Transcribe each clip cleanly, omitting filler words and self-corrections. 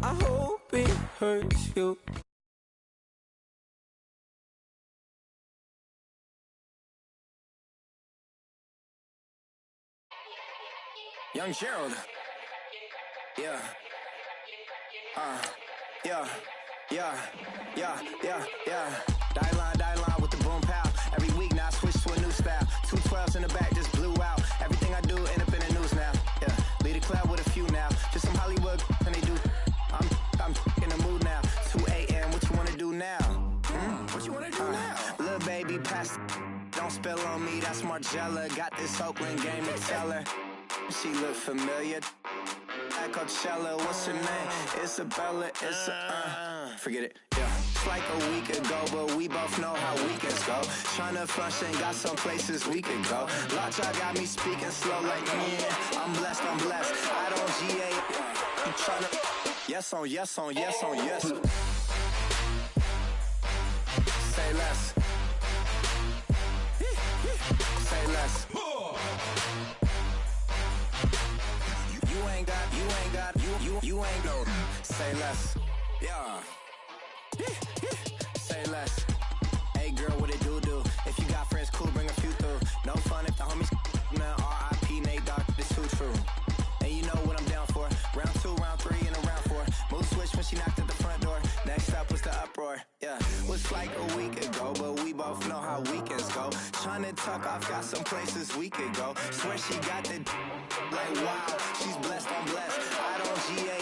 I hope it hurts you. Young Gerald. Yeah. Die line with the boom pow. Every week now I switch to a new style. 212s in the back just blew out. Everything I do end up in the news now. Yeah. Lead a cloud with a few now. Just some Hollywood and they do. I'm in the mood now. 2 a.m. What you wanna do now? What you wanna do now? Little baby pass. Don't spill on me. That's Margella. Got this Oakland game to tell her. She look familiar. At Coachella, what's her name? Isabella, forget it, yeah. It's like a week ago, but we both know how weekends go. Tryna function, got some places we could go. Lot y'all got me speaking slow like, yeah, I'm blessed. I don't GA, you tryna, yes on yes. Say less. Say less. You ain't no. Say less. Yeah. Say less. Hey girl, what it do? If you got friends, cool, bring a few through. No fun if the homies man. R.I.P. Nate Dogg, this too true. And you know what I'm down for. Round 2, round 3, and a round 4. Mood switch when she knocked at the front door. Next up was the uproar. Yeah, was like a week ago, but we both know how weekends go. Tryna tuck off, got some places we could go. Swear she got the like wow, she's blessed, I'm blessed. I don't GA.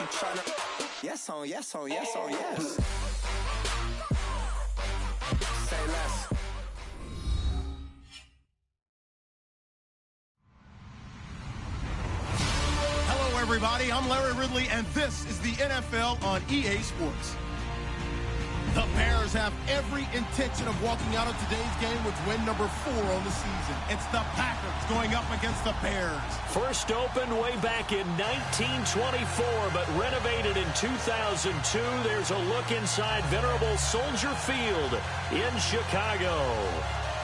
You tryna yes on yes. Say less. Hello, everybody. I'm Larry Ridley, and this is the NFL on EA Sports. The Bears have every intention of walking out of today's game with win number 4 on the season. It's the Packers going up against the Bears. First opened way back in 1924, but renovated in 2002. There's a look inside venerable Soldier Field in Chicago.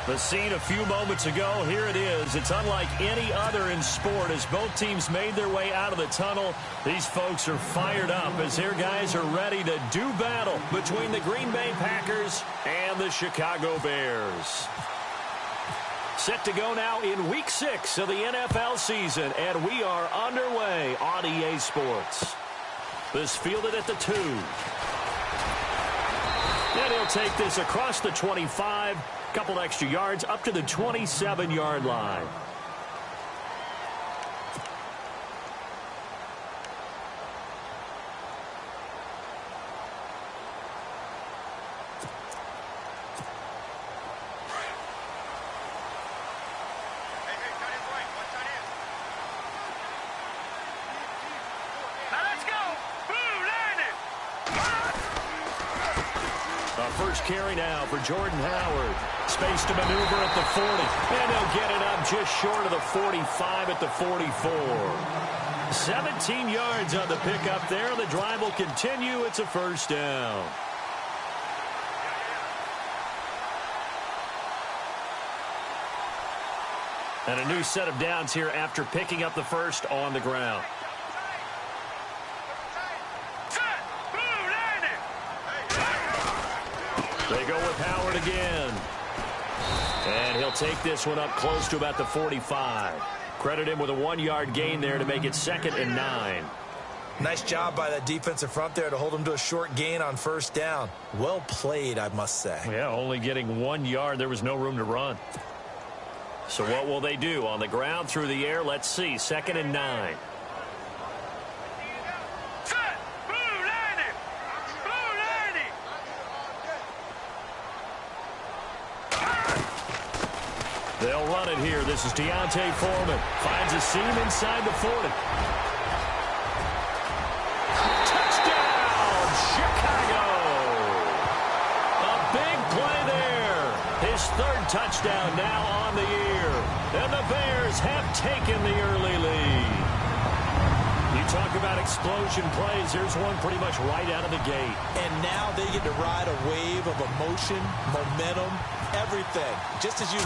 The scene a few moments ago, here it is. It's unlike any other in sport as both teams made their way out of the tunnel. These folks are fired up as their guys are ready to do battle between the Green Bay Packers and the Chicago Bears. Set to go now in Week 6 of the NFL season, and we are underway on EA Sports. This fielded at the 2. And he'll take this across the 25. Couple extra yards up to the 27-yard line. First carry now for Jordan Howard. Space to maneuver at the 40. And he'll get it up just short of the 45 at the 44. 17 yards on the pickup there. The drive will continue. It's a first down. And a new set of downs here after picking up the first on the ground. They go with Howard again. And he'll take this one up close to about the 45. Credit him with a 1-yard gain there to make it 2nd and 9. Nice job by that defensive front there to hold him to a short gain on first down. Well played, I must say. Yeah, only getting 1 yard. There was no room to run. So what will they do? On the ground, through the air, let's see. 2nd and 9. They'll run it here. This is Deontay Foreman. Finds a seam inside the 40. Touchdown, Chicago! A big play there. His 3rd touchdown now on the year. And the Bears have taken the early lead. You talk about explosion plays. Here's one pretty much right out of the gate. And now they get to ride a wave of emotion, momentum, everything. Just as you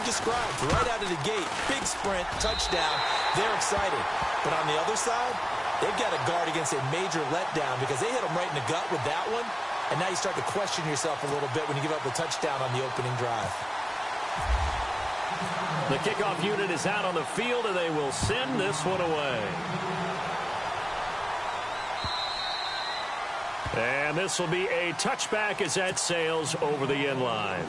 described, right out of the gate. Big sprint, touchdown. They're excited. But on the other side, they've got to guard against a major letdown because they hit them right in the gut with that one. And now you start to question yourself a little bit when you give up a touchdown on the opening drive. The kickoff unit is out on the field, and they will send this one away. And this will be a touchback as that sails over the end line.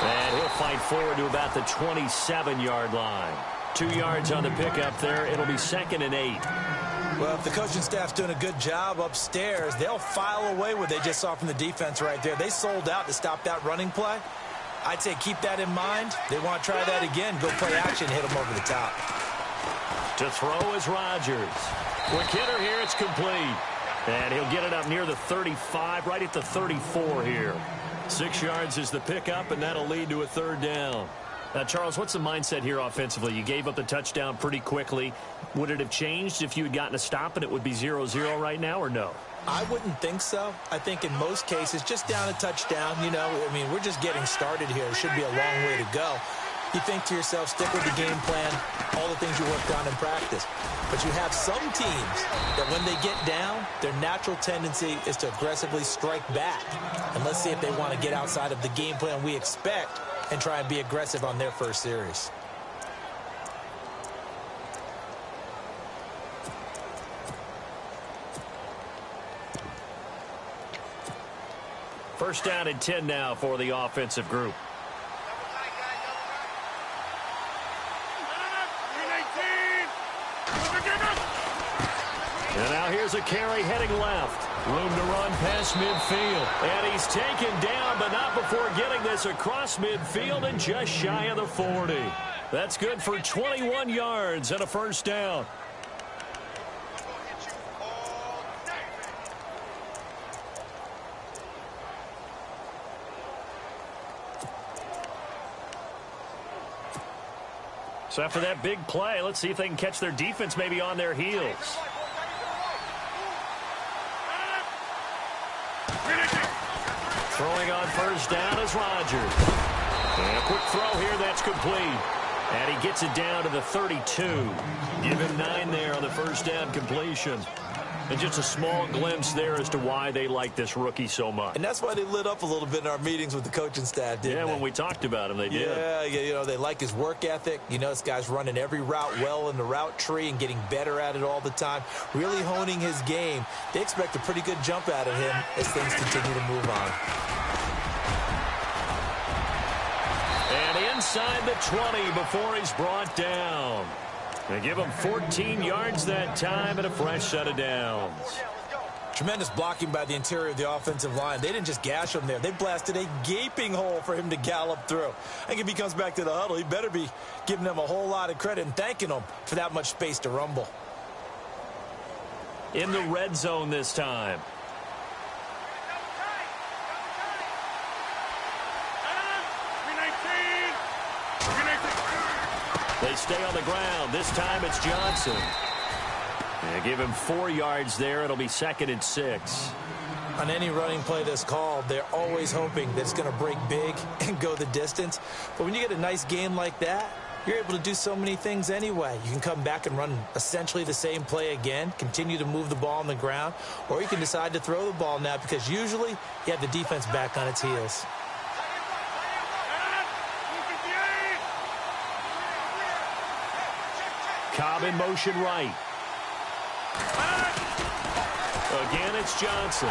And he'll fight forward to about the 27-yard line. 2 yards on the pickup there. It'll be 2nd and 8. Well, if the coaching staff's doing a good job upstairs, they'll file away what they just saw from the defense right there. They sold out to stop that running play. I'd say keep that in mind. They want to try that again. Go play action, hit them over the top. To throw is Rodgers. Quick hitter here, it's complete. And he'll get it up near the 35, right at the 34 here. 6 yards is the pickup, and that'll lead to a 3rd down. Now, Charles, what's the mindset here offensively? You gave up the touchdown pretty quickly. Would it have changed if you had gotten a stop and it would be 0-0 right now, or no? I wouldn't think so. I think in most cases, just down a touchdown, you know, I mean, we're just getting started here. It should be a long way to go. You think to yourself, stick with the game plan, all the things you worked on in practice. But you have some teams that when they get down, their natural tendency is to aggressively strike back. And let's see if they want to get outside of the game plan we expect and try and be aggressive on their first series. First down and 10 now for the offensive group. And now here's a carry heading left. Room to run past midfield. And he's taken down, but not before getting this across midfield and just shy of the 40. That's good for 21 yards and a first down. So after that big play, let's see if they can catch their defense maybe on their heels. Throwing on first down is Rodgers. And a quick throw here, that's complete. And he gets it down to the 32. Give him 9 there on the first down completion. And just a small glimpse there as to why they like this rookie so much. And that's why they lit up a little bit in our meetings with the coaching staff, didn't they? Yeah, when we talked about him, they did. Yeah, you know, they like his work ethic. You know, this guy's running every route well in the route tree and getting better at it all the time, really honing his game. They expect a pretty good jump out of him as things continue to move on. And inside the 20 before he's brought down. They give him 14 yards that time and a fresh set of downs. Tremendous blocking by the interior of the offensive line. They didn't just gash him there. They blasted a gaping hole for him to gallop through. I think if he comes back to the huddle, he better be giving them a whole lot of credit and thanking them for that much space to rumble. In the red zone this time. They stay on the ground. This time it's Johnson. They give him 4 yards there. It'll be 2nd and 6. On any running play that's called, they're always hoping that it's going to break big and go the distance. But when you get a nice gain like that, you're able to do so many things anyway. You can come back and run essentially the same play again, continue to move the ball on the ground, or you can decide to throw the ball now because usually you have the defense back on its heels. Cobb in motion right. Again, it's Johnson.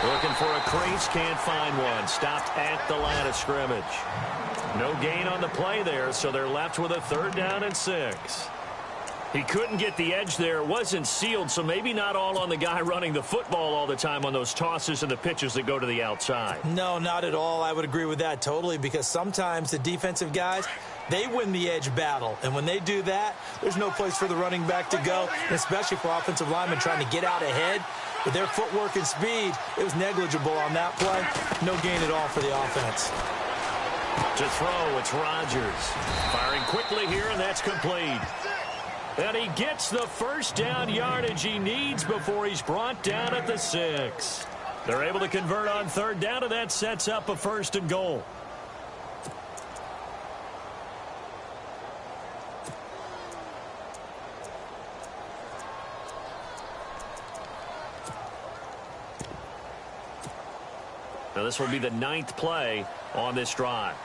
Looking for a crease, can't find one. Stopped at the line of scrimmage. No gain on the play there, so they're left with a 3rd down and 6. He couldn't get the edge there. It wasn't sealed, so maybe not all on the guy running the football all the time on those tosses and the pitches that go to the outside. No, not at all. I would agree with that totally because sometimes the defensive guys, they win the edge battle. And when they do that, there's no place for the running back to go, especially for offensive linemen trying to get out ahead. With their footwork and speed, it was negligible on that play. No gain at all for the offense. To throw, it's Rodgers. Firing quickly here, and that's complete. And he gets the first down yardage he needs before he's brought down at the 6. They're able to convert on third down, and that sets up a 1st and goal. Now this will be the 9th play on this drive.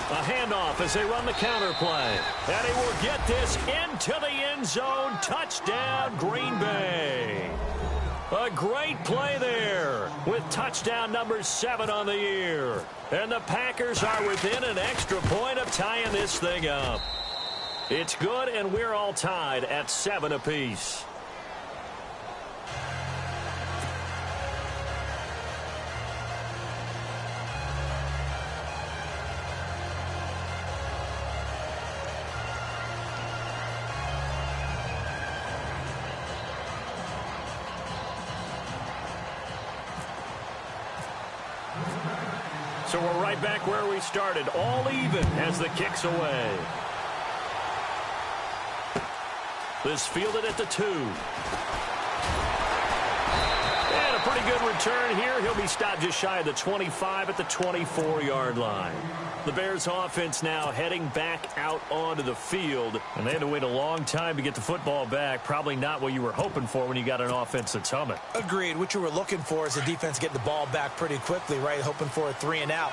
A handoff as they run the counter play. And he will get this into the end zone. Touchdown, Green Bay. A great play there with touchdown number 7 on the year. And the Packers are within an extra point of tying this thing up. It's good, and we're all tied at 7 apiece. So we're right back where we started, all even as the kick's away. This fielded at the 2. And a pretty good return here. He'll be stopped just shy of the 25 at the 24-yard line. The Bears offense now heading back out onto the field. And they had to wait a long time to get the football back. Probably not what you were hoping for when you got an offense that's humming. Agreed. What you were looking for is the defense getting the ball back pretty quickly, right? Hoping for a 3 and out.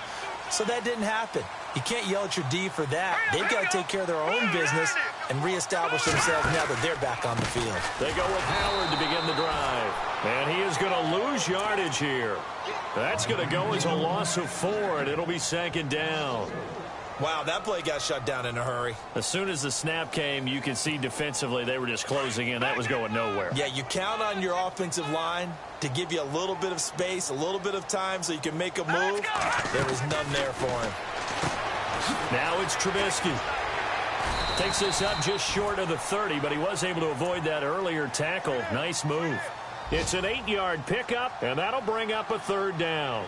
So that didn't happen. You can't yell at your D for that. They've got to take care of their own business and reestablish themselves now that they're back on the field. They go with Howard to begin the drive. And he is going to lose yardage here. That's going to go as a loss of 4, and it'll be 2nd down. Wow, that play got shut down in a hurry. As soon as the snap came, you could see defensively they were just closing in. That was going nowhere. Yeah, you count on your offensive line to give you a little bit of space, a little bit of time so you can make a move. There was none there for him. Now it's Trubisky. Takes this up just short of the 30, but he was able to avoid that earlier tackle. Nice move. It's an 8-yard pickup, and that'll bring up a 3rd down.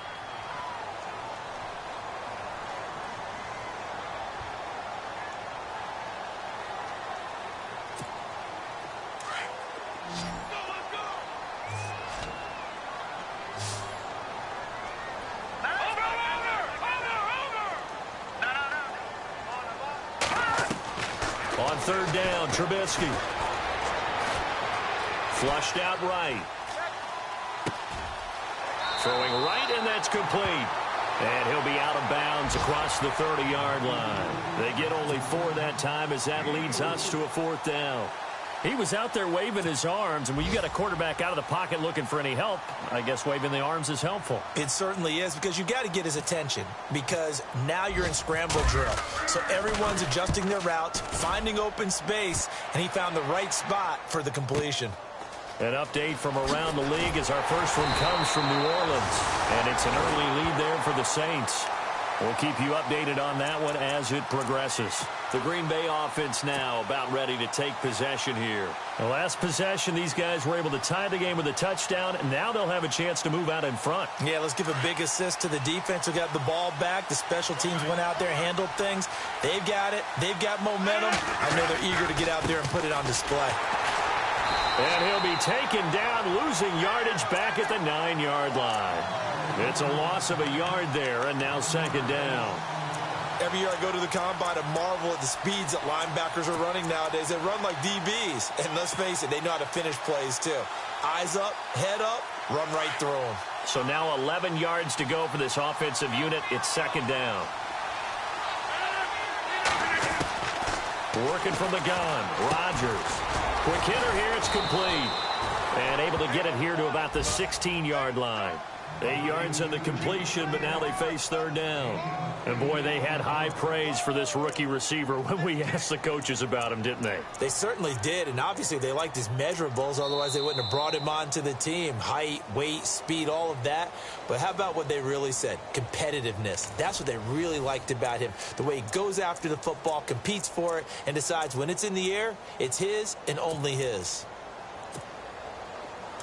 On 3rd down, Trubisky. Flushed out right. Throwing right, and that's complete. And he'll be out of bounds across the 30-yard line. They get only 4 that time as that leads us to a 4th down. He was out there waving his arms, and when you got a quarterback out of the pocket looking for any help, I guess waving the arms is helpful. It certainly is, because you got to get his attention, because now you're in scramble drill. So everyone's adjusting their routes, finding open space, and he found the right spot for the completion. An update from around the league as our first one comes from New Orleans. And it's an early lead there for the Saints. We'll keep you updated on that one as it progresses. The Green Bay offense now about ready to take possession here. The last possession, these guys were able to tie the game with a touchdown, and now they'll have a chance to move out in front. Yeah, let's give a big assist to the defense who got the ball back. The special teams went out there, handled things. They've got it. They've got momentum. I know they're eager to get out there and put it on display. And he'll be taken down, losing yardage back at the 9-yard line. It's a loss of a yard there, and now 2nd down. Every year I go to the combine and marvel at the speeds that linebackers are running nowadays. They run like DBs. And let's face it, they know how to finish plays too. Eyes up, head up, run right through them. So now 11 yards to go for this offensive unit. It's 2nd down. Working from the gun, Rodgers. Quick hitter here, it's complete. And able to get it here to about the 16-yard line. 8 yards on the completion, but now they face 3rd down. And, boy, they had high praise for this rookie receiver when we asked the coaches about him, didn't they? They certainly did, and obviously they liked his measurables. Otherwise, they wouldn't have brought him onto the team. Height, weight, speed, all of that. But how about what they really said? Competitiveness. That's what they really liked about him. The way he goes after the football, competes for it, and decides when it's in the air, it's his and only his.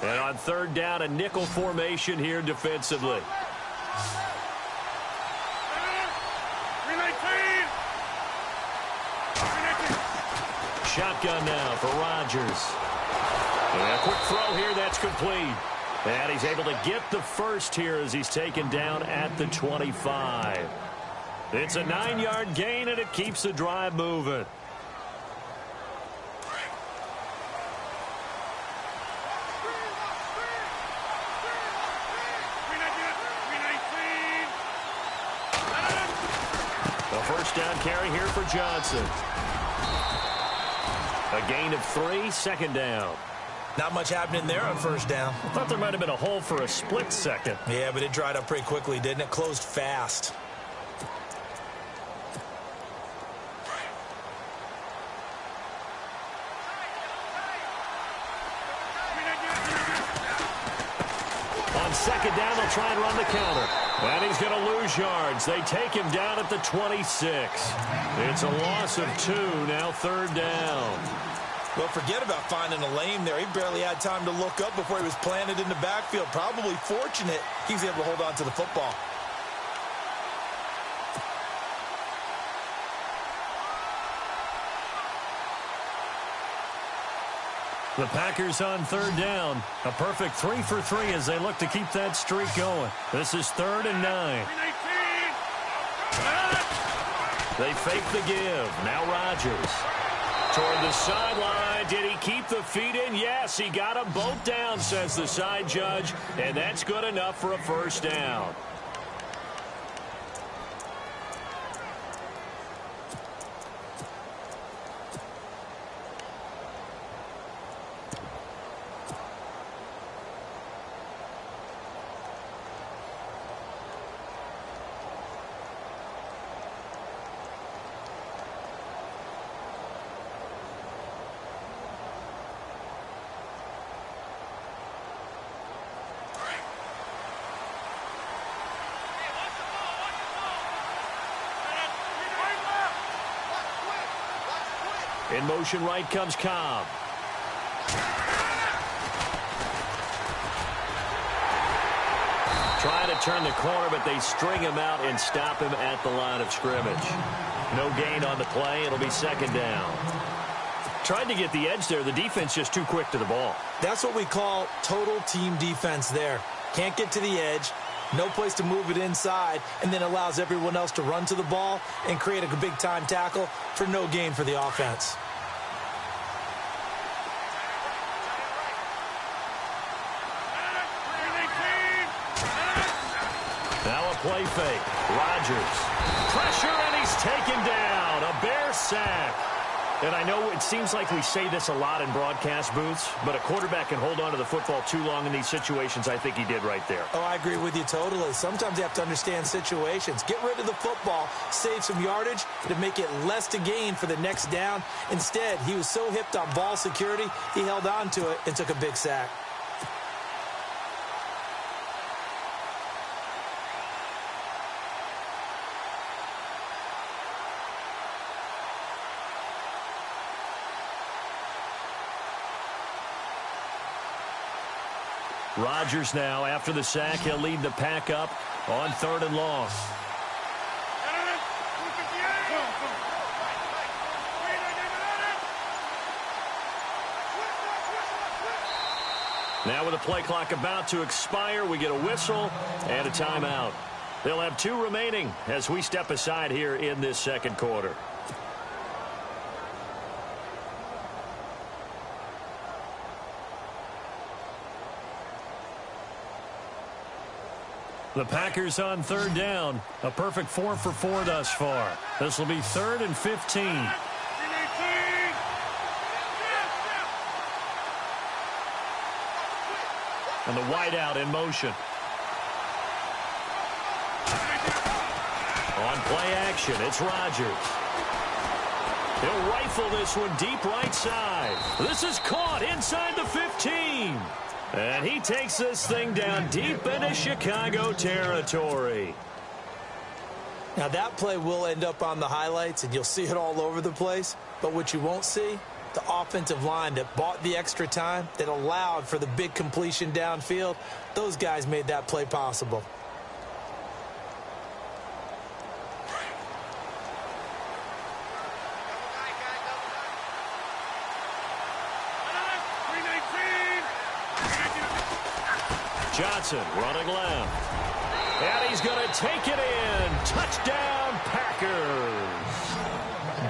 And on third down, a nickel formation here defensively. Shotgun now for Rodgers. And a quick throw here, that's complete. And he's able to get the first here as he's taken down at the 25. It's a 9-yard gain, and it keeps the drive moving. The first down carry here for Johnson. A gain of 3, second down. Not much happening there on first down. I thought there might have been a hole for a split second. Yeah, but it dried up pretty quickly, didn't it? Closed fast. On second down, they'll try and run the counter. And he's going to lose yards. They take him down at the 26. It's a loss of 2, now third down. Well, forget about finding a lane there. He barely had time to look up before he was planted in the backfield. Probably fortunate he was able to hold on to the football. The Packers on third down. A perfect 3 for 3 as they look to keep that streak going. This is 3rd and 9. They fake the give. Now Rodgers. Toward the sideline. Did he keep the feet in? Yes, he got them both down, says the side judge. And that's good enough for a first down. In motion right comes Cobb. Trying to turn the corner, but they string him out and stop him at the line of scrimmage. No gain on the play. It'll be second down. Tried to get the edge there. The defense just too quick to the ball. That's what we call total team defense there. Can't get to the edge. No place to move it inside, and then allows everyone else to run to the ball and create a big-time tackle for no gain for the offense. Now a play fake. Rodgers. Pressure, and he's taken down. A Bear sack. And I know it seems like we say this a lot in broadcast booths, but a quarterback can hold on to the football too long in these situations. I think he did right there. Oh, I agree with you totally. Sometimes you have to understand situations. Get rid of the football, save some yardage to make it less to gain for the next down. Instead, he was so hipped on ball security, he held on to it and took a big sack. Rodgers now, after the sack, he'll lead the pack up on 3rd and long. Now with the play clock about to expire, we get a whistle and a timeout. They'll have 2 remaining as we step aside here in this second quarter. The Packers on 3rd down. A perfect 4 for 4 thus far. This will be 3rd and 15. And the wideout in motion. On play action, it's Rodgers. He'll rifle this one deep right side. This is caught inside the 15. And he takes this thing down deep into Chicago territory. Now that play will end up on the highlights, and you'll see it all over the place. But what you won't see the offensive line that bought the extra time, that allowed for the big completion downfield, those guys made that play possible. Johnson running left. And he's going to take it in. Touchdown, Packers.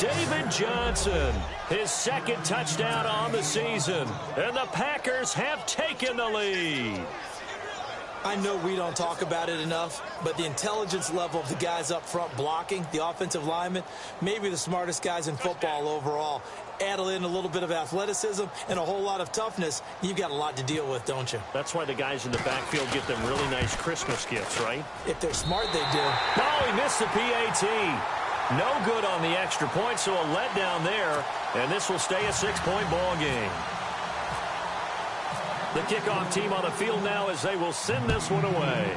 David Johnson, his second touchdown on the season. And the Packers have taken the lead. I know we don't talk about it enough, but the intelligence level of the guys up front blocking, the offensive linemen, maybe the smartest guys in football overall. Add in a little bit of athleticism and a whole lot of toughness, you've got a lot to deal with, don't you? That's why the guys in the backfield get them really nice Christmas gifts, right? If they're smart, they do. Oh, he missed the PAT. No good on the extra point, so a letdown there, and this will stay a 6-point ball game. The kickoff team on the field now as they will send this one away.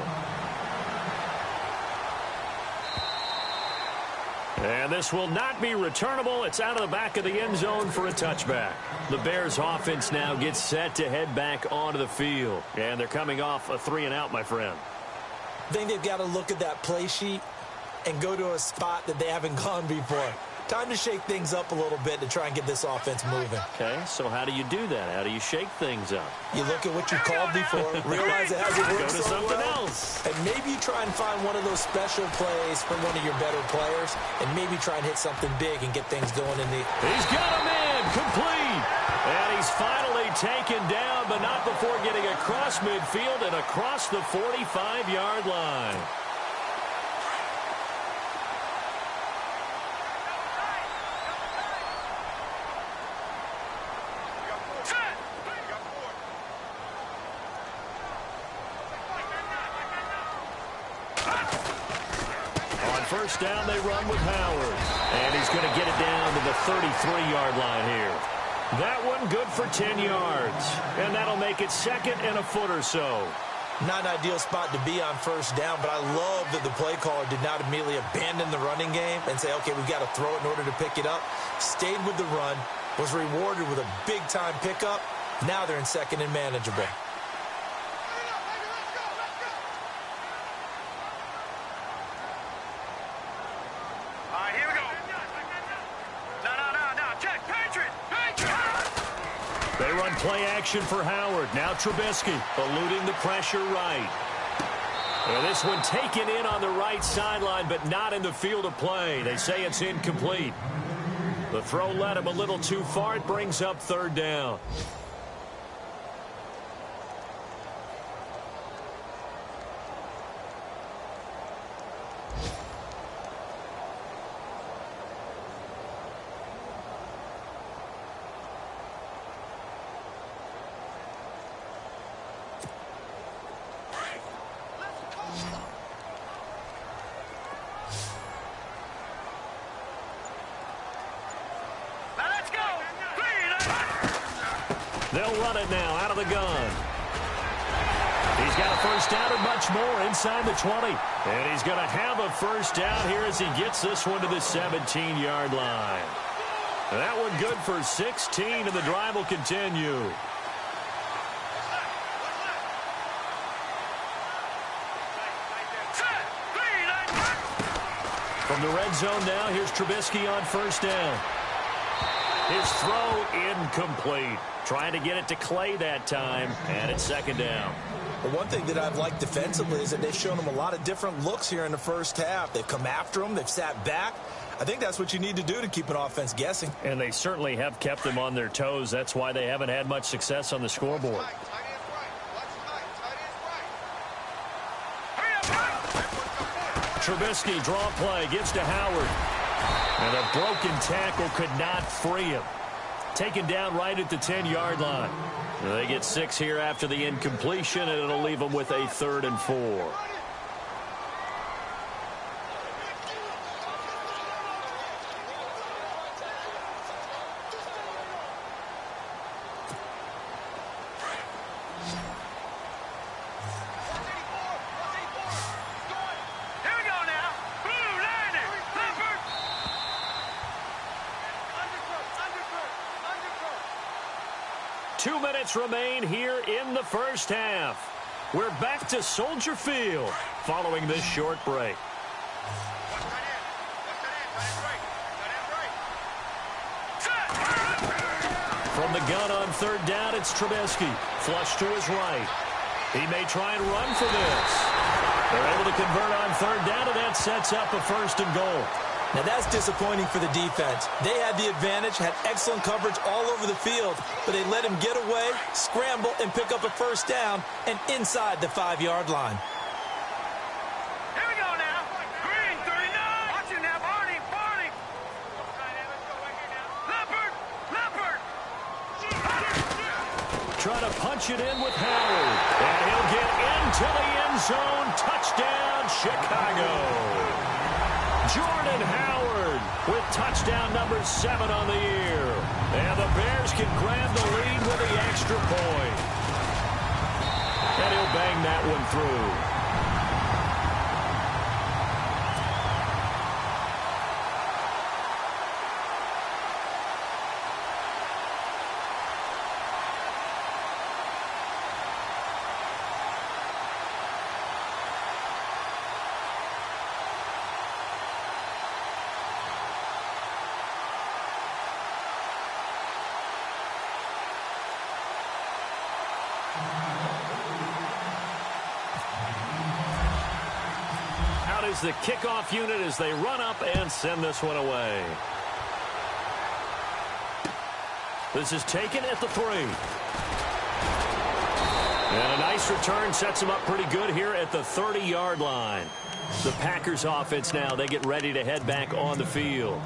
And this will not be returnable. It's out of the back of the end zone for a touchback. The Bears offense now gets set to head back onto the field. And they're coming off a 3-and-out, my friend. I think they've got to look at that play sheet and go to a spot that they haven't gone before. Time to shake things up a little bit to try and get this offense moving. Okay, so how do you do that? How do you shake things up? You look at what you called before, realize it hasn't worked so something well, else, and maybe you try and find one of those special plays from one of your better players, and maybe try and hit something big and get things going in the... He's got a man, complete! And he's finally taken down, but not before getting across midfield and across the 45-yard line. First down, they run with Howard. And he's going to get it down to the 33-yard line here. That one good for 10 yards. And that'll make it second and a foot or so. Not an ideal spot to be on first down, but I love that the play caller did not immediately abandon the running game and say, okay, we've got to throw it in order to pick it up. Stayed with the run, was rewarded with a big-time pickup. Now they're in second and manageable. They run play action for Howard. Now Trubisky eluding the pressure right. And this one taken in on the right sideline, but not in the field of play. They say it's incomplete. The throw led him a little too far. It brings up third down. They'll run it now out of the gun. He's got a first down and much more inside the 20. And he's going to have a first down here as he gets this one to the 17-yard line. That one good for 16, and the drive will continue. From the red zone now, here's Trubisky on first down. His throw incomplete. Trying to get it to Clay that time, and it's second down. The one thing that I've liked defensively is that they've shown him a lot of different looks here in the first half. They've come after him. They've sat back. I think that's what you need to do to keep an offense guessing. And they certainly have kept them on their toes. That's why they haven't had much success on the scoreboard. Trubisky draw play, gives to Howard. And a broken tackle could not free him. Taken down right at the 10-yard line. They get 6 here after the incompletion, and it'll leave them with a 3rd and 4. 2 minutes remain here in the first half. We're back to Soldier Field following this short break. From the gun on third down, it's Trubisky. Flush to his right. He may try and run for this. They're able to convert on third down, and that sets up a 1st and goal. Now that's disappointing for the defense. They had the advantage, had excellent coverage all over the field, but they let him get away, scramble, and pick up a 1st down and inside the 5-yard line. Here we go now. Green, 39. Watch it now, Barney. Leopard. Trying to punch it in with Howard. And he'll get into the end zone. Touchdown, Chicago. Jordan Howard with touchdown number 7 on the year. And the Bears can grab the lead with the extra point. And he'll bang that one through. Is the kickoff unit as they run up and send this one away. This is taken at the 3. And a nice return sets them up pretty good here at the 30-yard line. The Packers offense now, they get ready to head back on the field.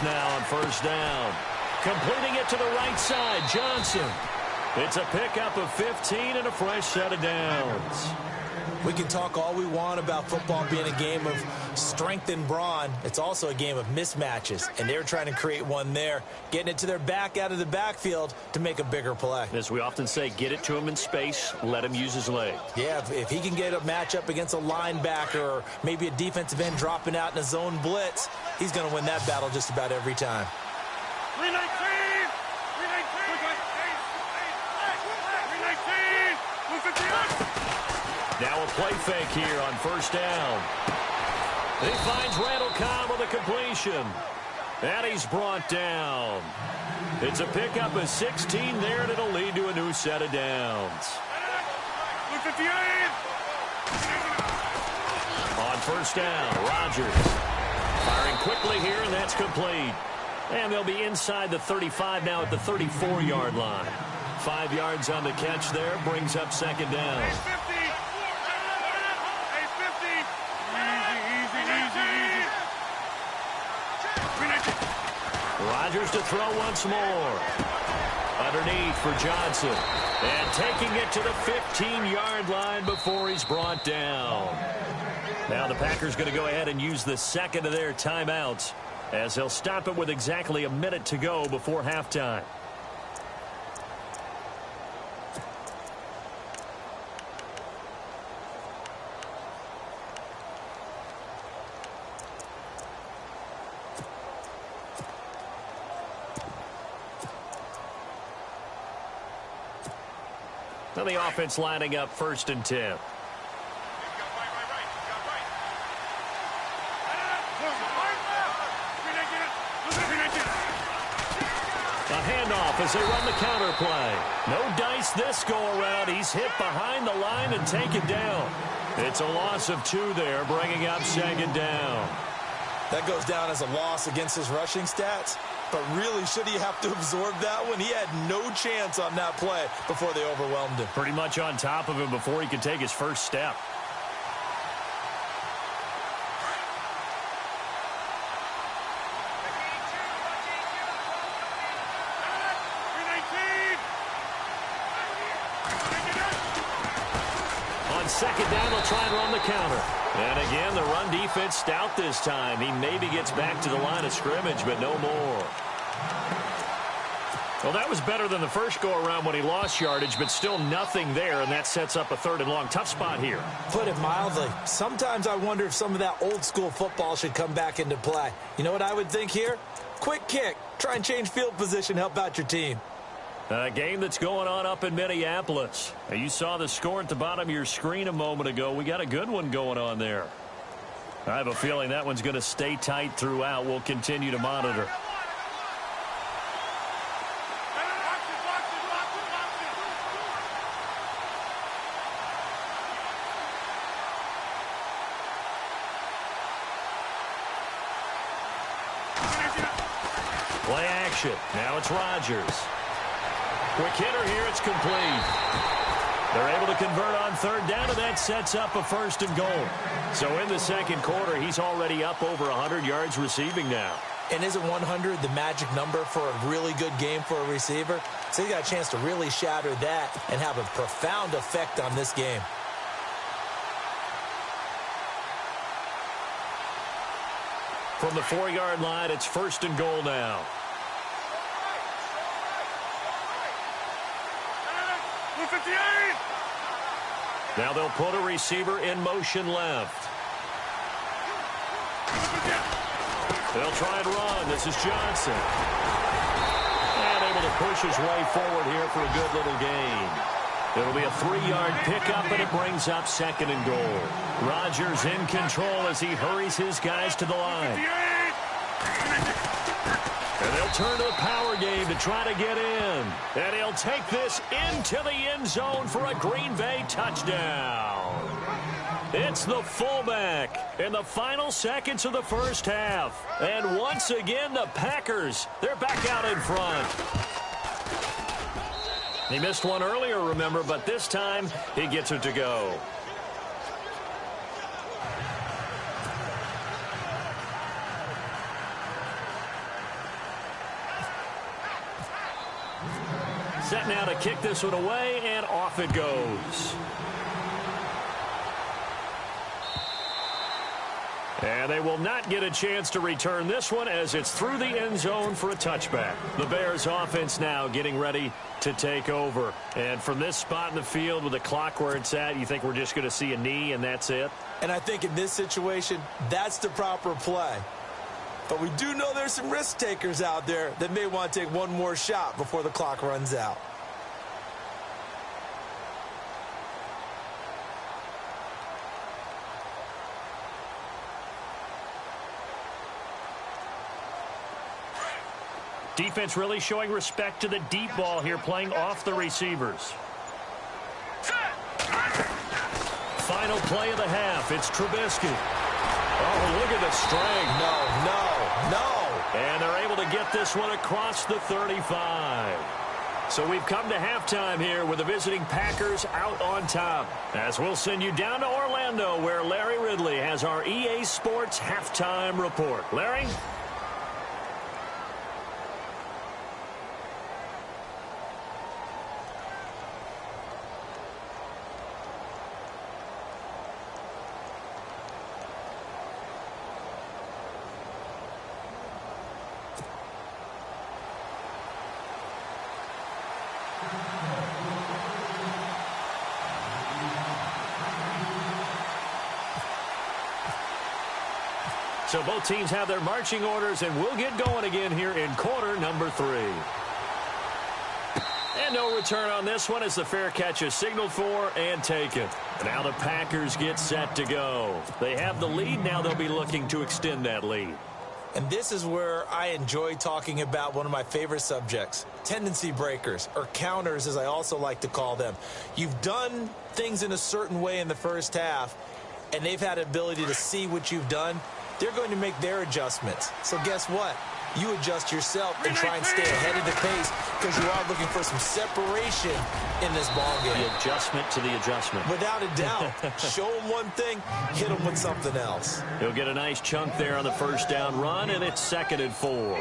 Now on 1st down. Completing it to the right side, Johnson. It's a pickup of 15 and a fresh set of downs. We can talk all we want about football being a game of strength and brawn. It's also a game of mismatches, and they're trying to create one there, getting it to their back out of the backfield to make a bigger play. As we often say, get it to him in space, let him use his leg. Yeah, if he can get a matchup against a linebacker or maybe a defensive end dropping out in a zone blitz, he's going to win that battle just about every time. Now a play fake here on 1st down. He finds Randall Cobb with a completion. And he's brought down. It's a pickup of 16 there, and it'll lead to a new set of downs. On 1st down, Rodgers. Firing quickly here, and that's complete. And they'll be inside the 35 now at the 34-yard line. 5 yards on the catch there, brings up 2nd down. Rodgers to throw once more. Underneath for Johnson. And taking it to the 15-yard line before he's brought down. Now the Packers going to go ahead and use the 2nd of their timeouts as they'll stop it with exactly a minute to go before halftime. Now the offense lining up 1st and 10. A handoff as they run the counter play. No dice this go-around. He's hit behind the line and taken down. It's a loss of 2 there, bringing up 2nd down. That goes down as a loss against his rushing stats. But really, should he have to absorb that one? He had no chance on that play before they overwhelmed him. Pretty much on top of him before he could take his first step. On second down, they'll try and run the counter. And again, the run defense stout this time. He maybe gets back to the line of scrimmage, but no more. Well, that was better than the first go-around when he lost yardage, but still nothing there, and that sets up a 3rd and long. Tough spot here. Put it mildly. Sometimes I wonder if some of that old-school football should come back into play. You know what I would think here? Quick kick. Try and change field position, help out your team. A game that's going on up in Minneapolis. Now, you saw the score at the bottom of your screen a moment ago. We got a good one going on there. I have a feeling that one's going to stay tight throughout. We'll continue to monitor. Play action. Now it's Rodgers. Quick hitter here. It's complete. They're able to convert on 3rd down, and that sets up a 1st and goal. So in the second quarter, he's already up over 100 yards receiving now. And isn't 100 the magic number for a really good game for a receiver? So he got a chance to really shatter that and have a profound effect on this game. From the 4-yard line, it's 1st and goal now. Now they'll put a receiver in motion left. They'll try and run. This is Johnson. And able to push his way forward here for a good little gain. It'll be a 3-yard pickup, and it brings up 2nd and goal. Rodgers in control as he hurries his guys to the line. And they'll turn to the power game to try to get in. And he'll take this into the end zone for a Green Bay touchdown. It's the fullback in the final seconds of the first half. And once again, the Packers, they're back out in front. He missed one earlier, remember, but this time he gets it to go. Set now to kick this one away, and off it goes. And they will not get a chance to return this one as it's through the end zone for a touchback. The Bears offense now getting ready to take over. And from this spot in the field with the clock where it's at, you think we're just going to see a knee and that's it? And I think in this situation, that's the proper play. But we do know there's some risk takers out there that may want to take one more shot before the clock runs out. Defense really showing respect to the deep ball here, playing off the receivers. Final play of the half. It's Trubisky. Oh, look at the strength. No. And they're able to get this one across the 35. So we've come to halftime here with the visiting Packers out on top. As we'll send you down to Orlando, where Larry Ridley has our EA Sports halftime report. Larry? So both teams have their marching orders, and we'll get going again here in quarter number 3. And no return on this one as the fair catch is signaled for and taken. Now the Packers get set to go. They have the lead. Now they'll be looking to extend that lead. And this is where I enjoy talking about one of my favorite subjects, tendency breakers, or counters as I also like to call them. You've done things in a certain way in the first half, and they've had the ability to see what you've done they're going to make their adjustments. So guess what? You adjust yourself and try and stay ahead of the pace because you are looking for some separation in this ball game. The adjustment to the adjustment. Without a doubt. Show them one thing, hit them with something else. He'll get a nice chunk there on the first down run, and it's 2nd and 4.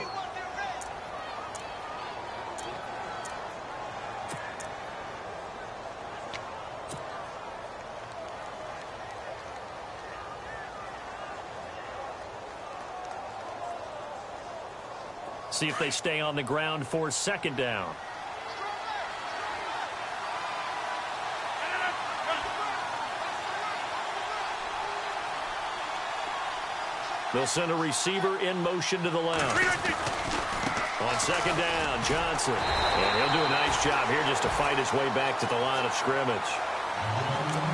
See if they stay on the ground for 2nd down. They'll send a receiver in motion to the left. On 2nd down, Johnson. And he'll do a nice job here just to fight his way back to the line of scrimmage.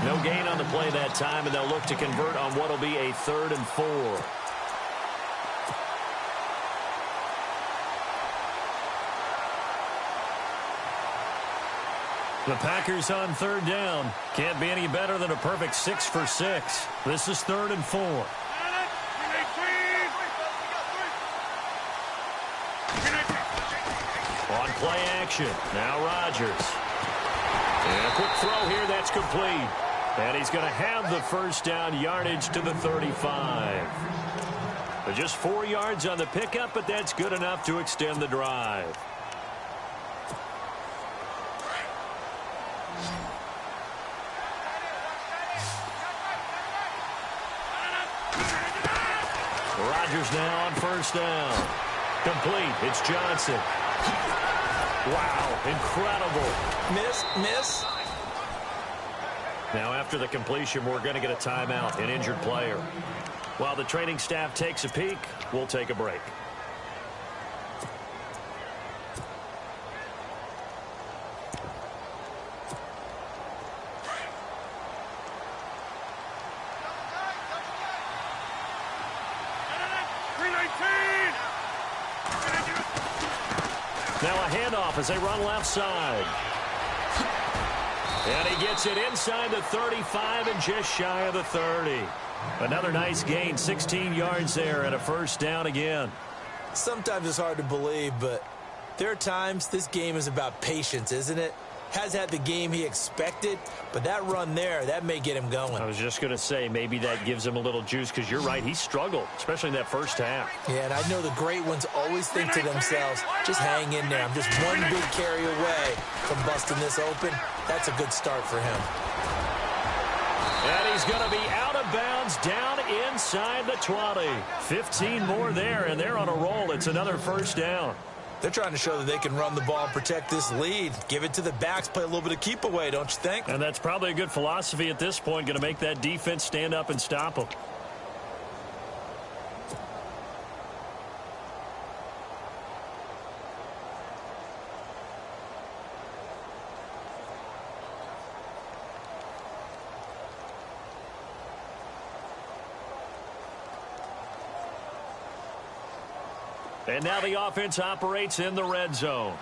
No gain on the play that time, and they'll look to convert on what will be a 3rd and 4. The Packers on 3rd down. Can't be any better than a perfect 6 for 6. This is 3rd and 4. On play action. Now Rodgers. And a quick throw here. That's complete. And he's going to have the first down yardage to the 35. But just 4 yards on the pickup, but that's good enough to extend the drive. Rodgers now on first down. Complete. It's Johnson. Wow, incredible. Miss. Now after the completion, we're going to get a timeout, an injured player. While the training staff takes a peek, we'll take a break. Now a handoff as they run left side. And he gets it inside the 35 and just shy of the 30. Another nice gain, 16 yards there and a first down again. Sometimes it's hard to believe, but there are times this game is about patience, isn't it? Has had the game he expected, but that run there, that may get him going. I was just going to say, maybe that gives him a little juice, because you're right, he struggled, especially in that first half. Yeah, and I know the great ones always think to themselves, just hang in there. I'm just one big carry away from busting this open. That's a good start for him. And he's going to be out of bounds down inside the 20. 15 more there, and they're on a roll. It's another first down. They're trying to show that they can run the ball and protect this lead. Give it to the backs, play a little bit of keep away, don't you think? And that's probably a good philosophy at this point, going to make that defense stand up and stop them. And now the offense operates in the red zone.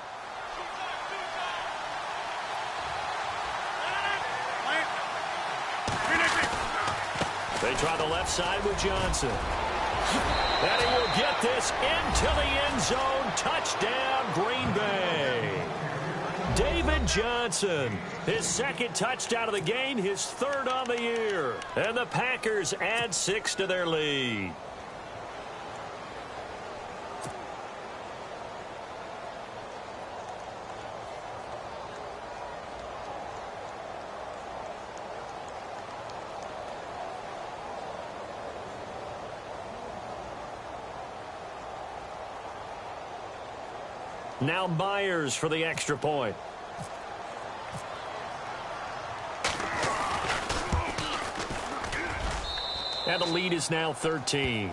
They try the left side with Johnson. And he will get this into the end zone. Touchdown, Green Bay. David Johnson, his second touchdown of the game, his third on the year. And the Packers add 6 to their lead. Now Myers for the extra point. And the lead is now 13.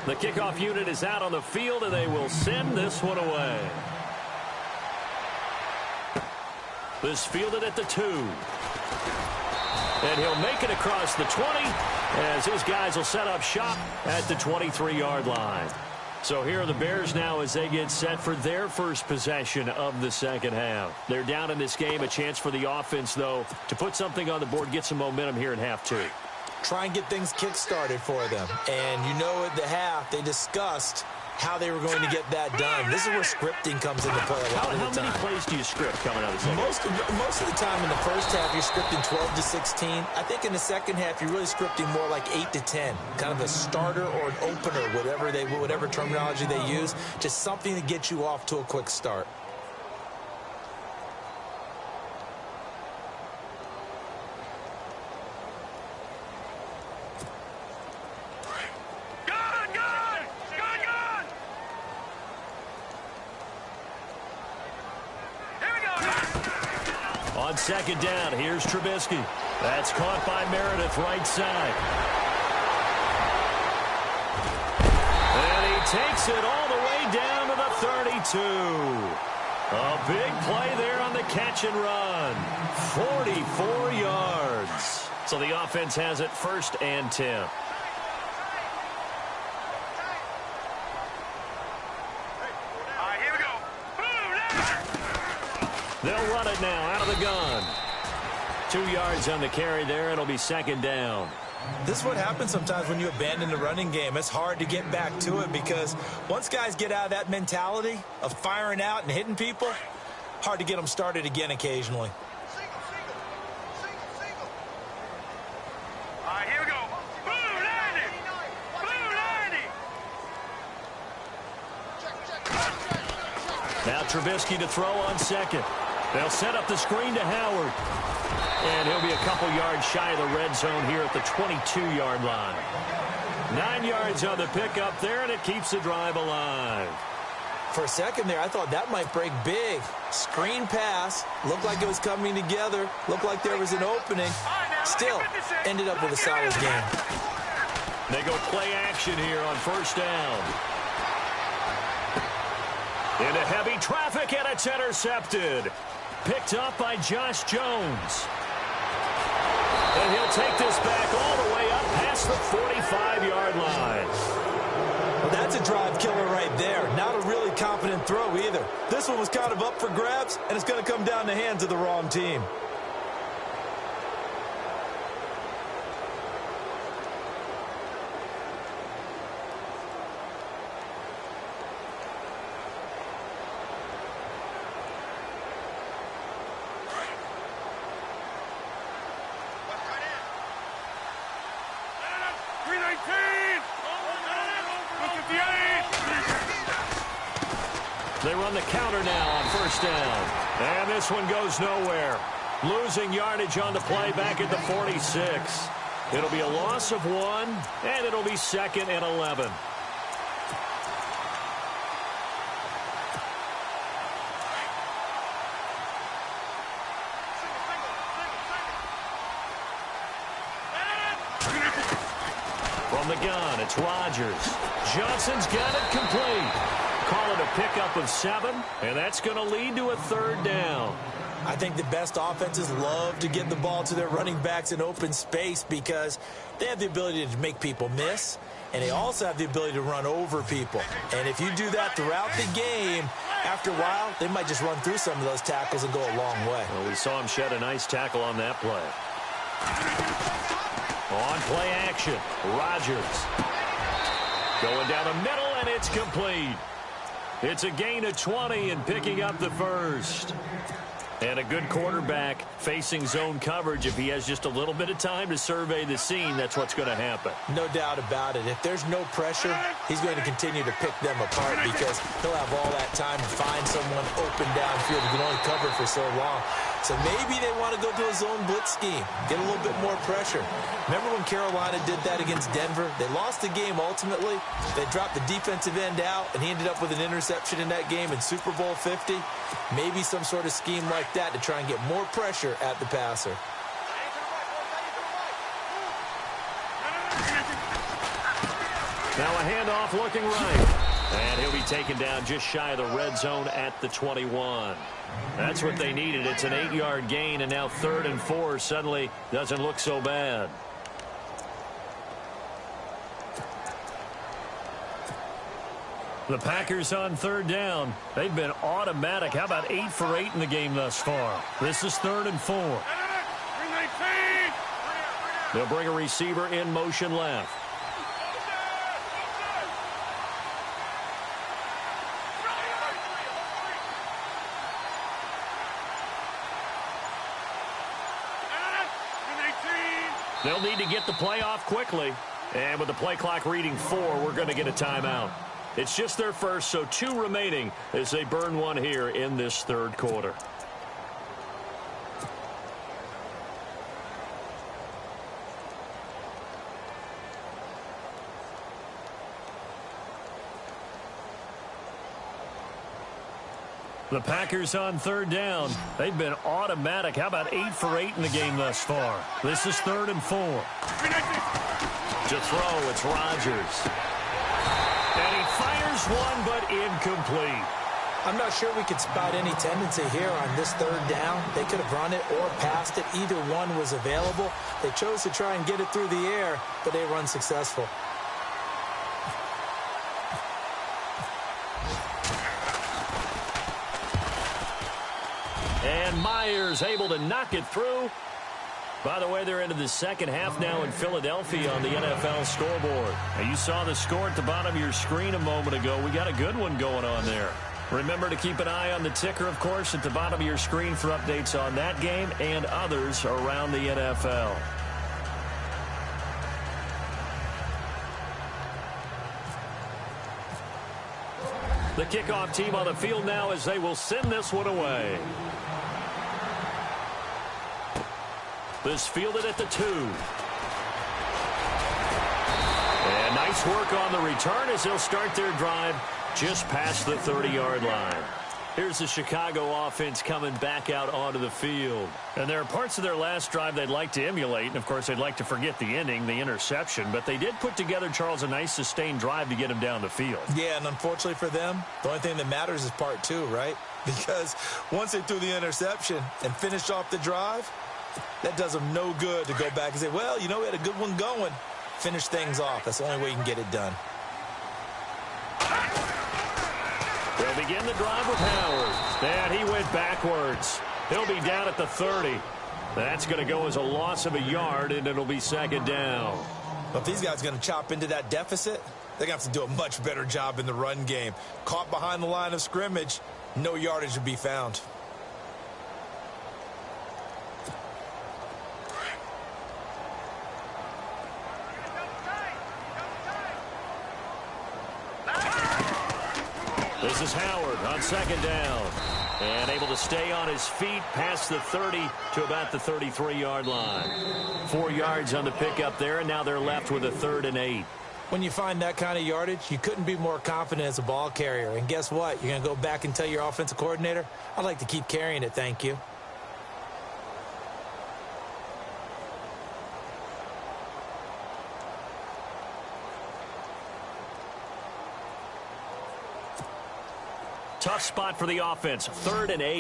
The kickoff unit is out on the field, and they will send this one away. This fielded at the 2. And he'll make it across the 20 as his guys will set up shop at the 23-yard line. So here are the Bears now as they get set for their first possession of the second half. They're down in this game. A chance for the offense, though, to put something on the board, get some momentum here in half 2. Try and get things kick-started for them. And you know at the half, they discussed how they were going to get that done. This is where scripting comes into play a lot of the time. How many plays do you script coming out of the second half? Most of the time in the first half, you're scripting 12 to 16. I think in the second half, you're really scripting more like 8 to 10. Kind of a starter or an opener, whatever terminology they use. Just something to get you off to a quick start. On second down, here's Trubisky. That's caught by Meredith, right side. And he takes it all the way down to the 32. A big play there on the catch and run. 44 yards. So the offense has it 1st and 10. They'll run it now out of the gun. 2 yards on the carry there. It'll be second down. This is what happens sometimes when you abandon the running game. It's hard to get back to it because once guys get out of that mentality of firing out and hitting people, hard to get them started again occasionally. All right, here we go. Blue 90. Now Trubisky to throw on second. They'll set up the screen to Howard. And he'll be a couple yards shy of the red zone here at the 22-yard line. 9 yards on the pickup there, and it keeps the drive alive. For a second there, I thought that might break big. Screen pass. Looked like it was coming together. Looked like there was an opening. Still, ended up with a solid game. They go play action here on first down. Into heavy traffic, and it's intercepted. Picked up by Josh Jones. And he'll take this back all the way up past the 45-yard line. Well, that's a drive killer right there. Not a really confident throw either. This one was kind of up for grabs, and it's going to come down the hands of the wrong team. They run the counter now on first down. And this one goes nowhere. Losing yardage on the play back at the 46. It'll be a loss of 1, and it'll be 2nd and 11. From the gun, it's Rodgers. Johnson's got it complete. Call it a pickup of 7, and that's going to lead to a 3rd down. I think the best offenses love to get the ball to their running backs in open space because they have the ability to make people miss, and they also have the ability to run over people. And if you do that throughout the game, after a while, they might just run through some of those tackles and go a long way. Well, we saw him shed a nice tackle on that play. On play action, Rodgers. Going down the middle, and it's complete. It's a gain of 20 and picking up the first. And a good quarterback facing zone coverage. If he has just a little bit of time to survey the scene, that's what's going to happen. No doubt about it. If there's no pressure, he's going to continue to pick them apart because he'll have all that time to find someone open downfield. He can only cover for so long. So maybe they want to go to a zone blitz scheme, get a little bit more pressure. Remember when Carolina did that against Denver? They lost the game ultimately. They dropped the defensive end out, and he ended up with an interception in that game in Super Bowl 50. Maybe some sort of scheme like that to try and get more pressure at the passer. Now a handoff looking right. And he'll be taken down just shy of the red zone at the 21. That's what they needed. It's an 8-yard gain, and now 3rd and 4 suddenly doesn't look so bad. The Packers on 3rd down. They've been automatic. How about 8 for 8 in the game thus far? This is 3rd and 4. They'll bring a receiver in motion left. They'll need to get the play off quickly. And with the play clock reading 4, we're going to get a timeout. It's just their first, so 2 remaining as they burn one here in this 3rd quarter. The Packers on 3rd down. They've been automatic. How about 8 for 8 in the game thus far? This is 3rd and 4. To throw, it's Rodgers. And he fires one, but incomplete. I'm not sure we could spot any tendency here on this 3rd down. They could have run it or passed it. Either one was available. They chose to try and get it through the air, but they were unsuccessful. And Myers able to knock it through. By the way, they're into the second half now in Philadelphia on the NFL scoreboard. Now, you saw the score at the bottom of your screen a moment ago. We got a good one going on there. Remember to keep an eye on the ticker, of course, at the bottom of your screen for updates on that game and others around the NFL. The kickoff team on the field now as they will send this one away. This fielded at the 2. And nice work on the return as they'll start their drive just past the 30-yard line. Here's the Chicago offense coming back out onto the field. And there are parts of their last drive they'd like to emulate. And, of course, they'd like to forget the ending, the interception. But they did put together, Charles, a nice sustained drive to get him down the field. Yeah, and unfortunately for them, the only thing that matters is part 2, right? Because once they threw the interception and finished off the drive, that does them no good to go back and say, well, you know, we had a good one going. Finish things off. That's the only way you can get it done. They'll begin the drive with Howard. And he went backwards. He'll be down at the 30. That's going to go as a loss of a yard, and it'll be 2nd down. But if these guys are going to chop into that deficit, they're going to have to do a much better job in the run game. Caught behind the line of scrimmage, no yardage to be found. This is Howard on 2nd down. And able to stay on his feet past the 30 to about the 33-yard line. 4 yards on the pickup there, and now they're left with a 3rd and 8. When you find that kind of yardage, you couldn't be more confident as a ball carrier. And guess what? You're going to go back and tell your offensive coordinator, I'd like to keep carrying it, thank you. Tough spot for the offense. 3rd and 8. All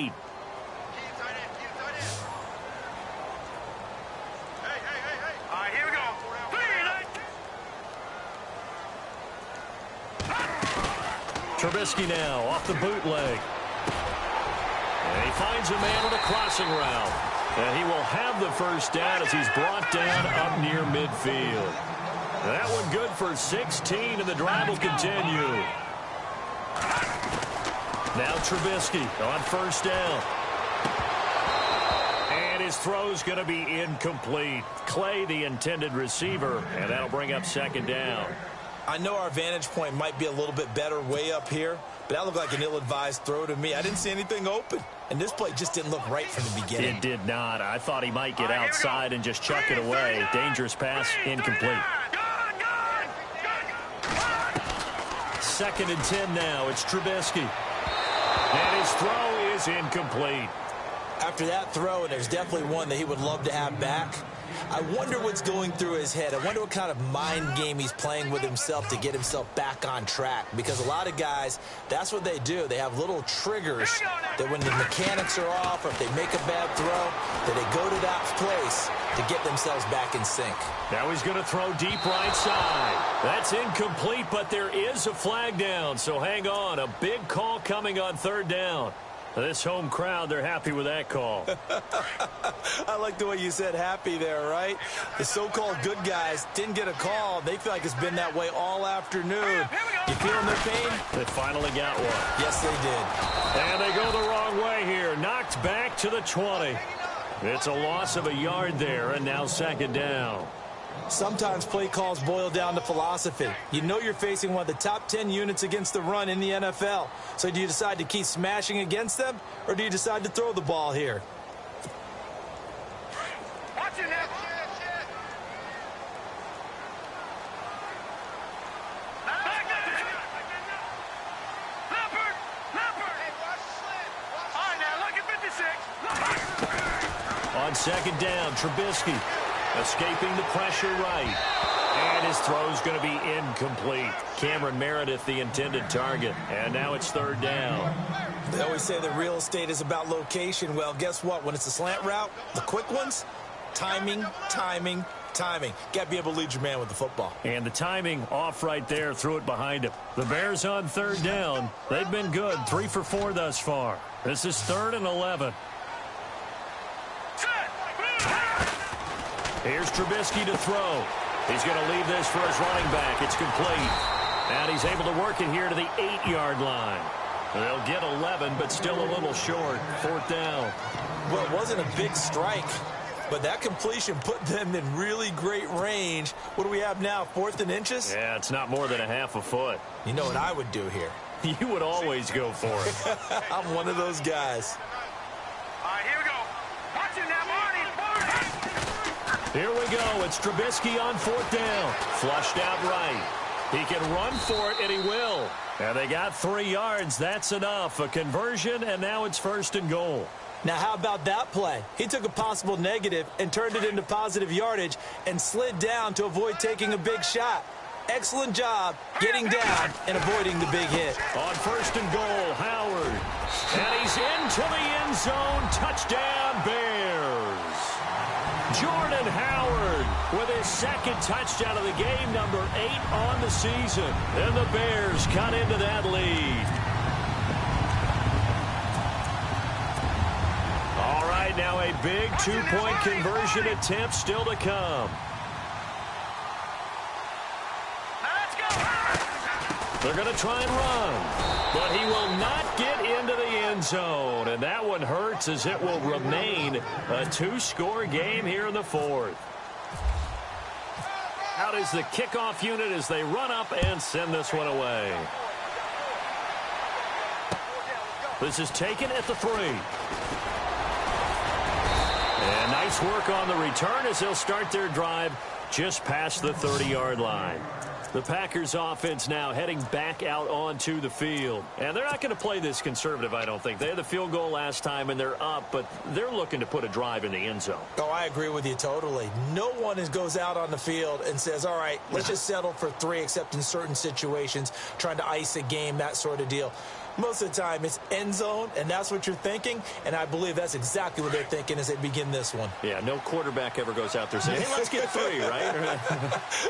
right, here we go. Trubisky now off the bootleg. And he finds a man with a crossing route. And he will have the 1st down as he's brought down up near midfield. That one good for 16, and the drive will continue. Now Trubisky on 1st down. And his throw's going to be incomplete. Clay, the intended receiver, and that'll bring up 2nd down. I know our vantage point might be a little bit better way up here, but that looked like an ill-advised throw to me. I didn't see anything open, and this play just didn't look right from the beginning. It did not. I thought he might get outside and just chuck it away. Dangerous pass, incomplete. 2nd and 10 now. It's Trubisky. And his throw is incomplete. After that throw, and there's definitely one that he would love to have back, I wonder what's going through his head. I wonder what kind of mind game he's playing with himself to get himself back on track. Because a lot of guys, that's what they do. They have little triggers that when the mechanics are off or if they make a bad throw, that they go to that place to get themselves back in sync. Now he's going to throw deep right side. That's incomplete, but there is a flag down. So hang on. A big call coming on third down. This home crowd, they're happy with that call. I like the way you said happy there, right? The so-called good guys didn't get a call. They feel like it's been that way all afternoon. You feeling their pain? They finally got one. Yes, they did. And they go the wrong way here. Knocked back to the 20. It's a loss of a yard there, and now second down. Sometimes play calls boil down to philosophy. You know you're facing one of the top 10 units against the run in the NFL. So do you decide to keep smashing against them, or do you decide to throw the ball here? Watch it now. All right, now look at 56. On second down, Trubisky escaping the pressure right. And his throw's going to be incomplete. Cameron Meredith, the intended target. And now it's third down. They always say that real estate is about location. Well, guess what? When it's a slant route, the quick ones, timing, timing, timing. Got to be able to lead your man with the football. And the timing off right there, threw it behind him. The Bears on third down. They've been good, 3 for 4 thus far. This is 3rd and 11. Here's Trubisky to throw. He's going to leave this for his running back. It's complete. And he's able to work it here to the 8-yard line. They'll get 11, but still a little short. 4th down. Well, it wasn't a big strike, but that completion put them in really great range. What do we have now, 4th and inches? Yeah, it's not more than a half a foot. You know what I would do here? You would always go for it. I'm one of those guys. All right, here we go. Watch it now, Marty. Here we go. It's Trubisky on 4th down. Flushed out right. He can run for it, and he will. And they got 3 yards. That's enough. A conversion, and now it's 1st and goal. Now, how about that play? He took a possible negative and turned it into positive yardage and slid down to avoid taking a big shot. Excellent job getting down and avoiding the big hit. On 1st and goal, Howard. And he's into the end zone. Touchdown, Bears. Jordan Howard with his 2nd touchdown of the game, number 8 on the season. And the Bears cut into that lead. All right, now a big 2-point conversion attempt still to come. They're going to try and run, but he will not get into the end zone. And that one hurts as it will remain a 2-score game here in the 4th. Out is the kickoff unit as they run up and send this one away. This is taken at the 3. And nice work on the return as they'll start their drive just past the 30-yard line. The Packers offense now heading back out onto the field. And they're not going to play this conservative, I don't think. They had the field goal last time, and they're up, but they're looking to put a drive in the end zone. Oh, I agree with you totally. No one goes out on the field and says, all right, let's just settle for 3, except in certain situations, trying to ice a game, that sort of deal. Most of the time, it's end zone, and that's what you're thinking, and I believe that's exactly what they're thinking as they begin this one. Yeah, no quarterback ever goes out there saying, hey, let's get 3, right?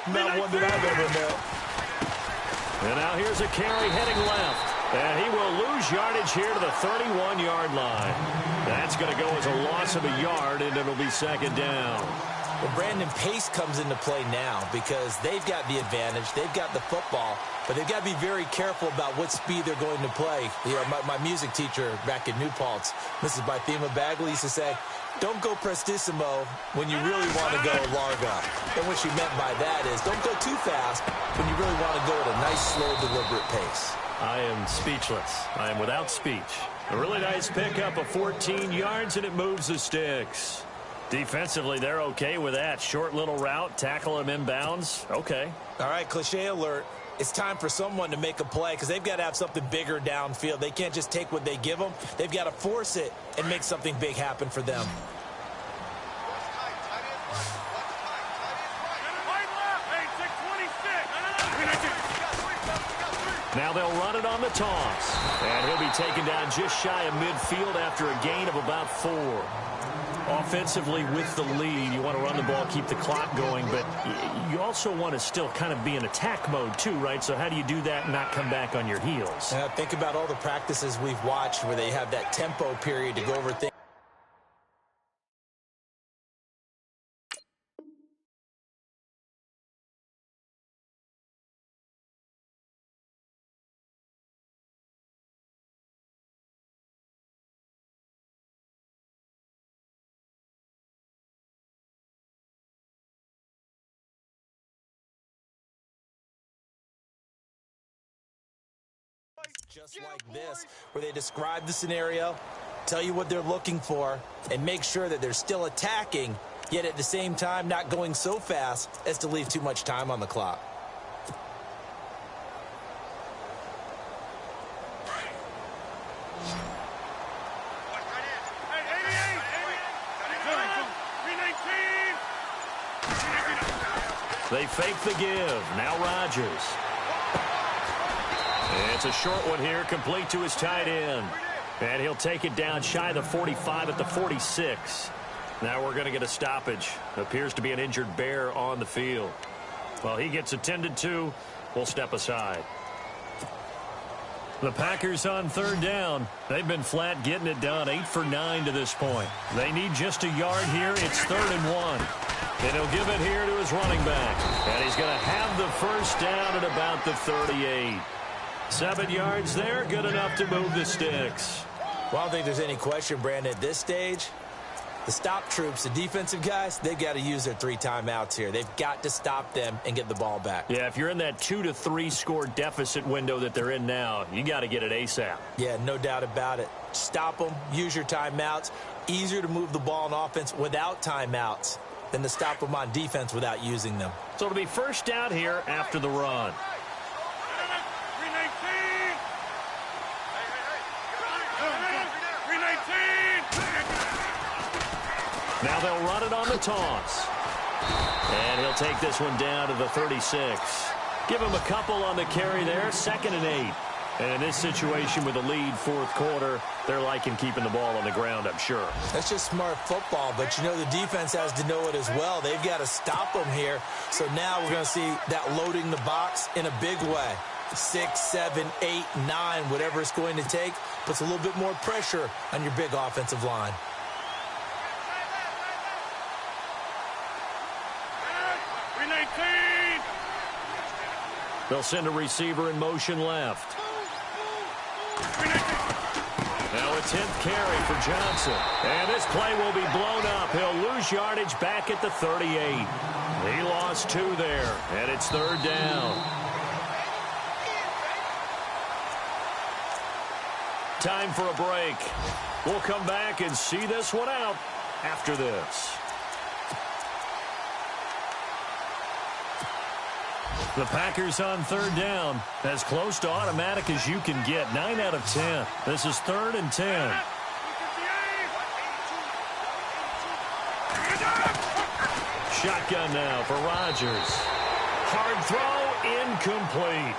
Not one that I've ever met. And now here's a carry heading left. And he will lose yardage here to the 31-yard line. That's going to go as a loss of a yard, and it'll be 2nd down. Well, Brandon, pace comes into play now because they've got the advantage. They've got the football, but they've got to be very careful about what speed they're going to play. You know, my music teacher back in New Paltz, Mrs. Bythema Bagley, used to say, don't go prestissimo when you really want to go largo. And what she meant by that is don't go too fast when you really want to go at a nice, slow, deliberate pace. I am speechless. I am without speech. A really nice pickup of 14 yards, and it moves the sticks. Defensively, they're okay with that. Short little route, tackle him inbounds. Okay. All right, cliche alert. it's time for someone to make a play because they've got to have something bigger downfield. They can't just take what they give them. They've got to force it and make something big happen for them. Now they'll run it on the toss. And he'll be taken down just shy of midfield after a gain of about 4. Offensively with the lead, you want to run the ball, keep the clock going, but you also want to still kind of be in attack mode too, right? So how do you do that and not come back on your heels? Think about all the practices we've watched where they have that tempo period to go over things. Just like this, where they describe the scenario, tell you what they're looking for, and make sure that they're still attacking, yet at the same time not going so fast as to leave too much time on the clock. They fake the give. Now Rodgers. It's a short one here, complete to his tight end. And he'll take it down shy of the 45 at the 46. Now we're going to get a stoppage. Appears to be an injured Bear on the field. Well, he gets attended to. We'll step aside. The Packers on third down. They've been flat getting it done, 8 for 9 to this point. They need just a yard here. It's 3rd and 1. And he'll give it here to his running back. And he's going to have the first down at about the 38. 7 yards there, good enough to move the sticks. Well, I don't think there's any question, Brandon, at this stage, the stop troops, the defensive guys, they've got to use their 3 timeouts here. They've got to stop them and get the ball back. Yeah, if you're in that 2 to 3 score deficit window that they're in now, you got to get it ASAP. Yeah, no doubt about it. Stop them, use your timeouts. Easier to move the ball on offense without timeouts than to stop them on defense without using them. So it'll be first down here after the run. Now they'll run it on the toss. And he'll take this one down to the 36. Give him a couple on the carry there, 2nd and 8. And in this situation with the lead 4th quarter, they're liking keeping the ball on the ground, I'm sure. That's just smart football, but you know the defense has to know it as well. They've got to stop them here. So now we're going to see that loading the box in a big way. 6, 7, 8, 9, whatever it's going to take, puts a little bit more pressure on your big offensive line. They'll send a receiver in motion left. Now a 10th carry for Johnson. And this play will be blown up. He'll lose yardage back at the 38. He lost 2 there, and it's 3rd down. Time for a break. We'll come back and see this one out after this. The Packers on 3rd down, as close to automatic as you can get, 9 out of 10. This is 3rd and 10. Shotgun now for Rodgers. Hard throw, incomplete.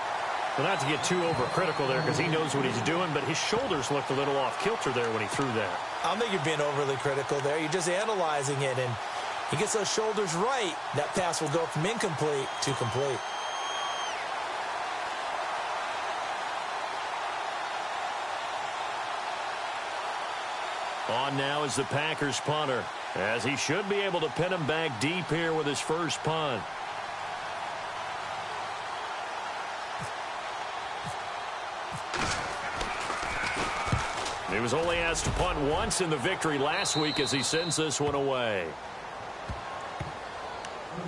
Well, not to get too overcritical there because he knows what he's doing, but his shoulders looked a little off kilter there when he threw that. I don't think you're being overly critical there. You're just analyzing it, and he gets those shoulders right. That pass will go from incomplete to complete. On now is the Packers punter, as he should be able to pin him back deep here with his first punt. He was only asked to punt once in the victory last week as he sends this one away.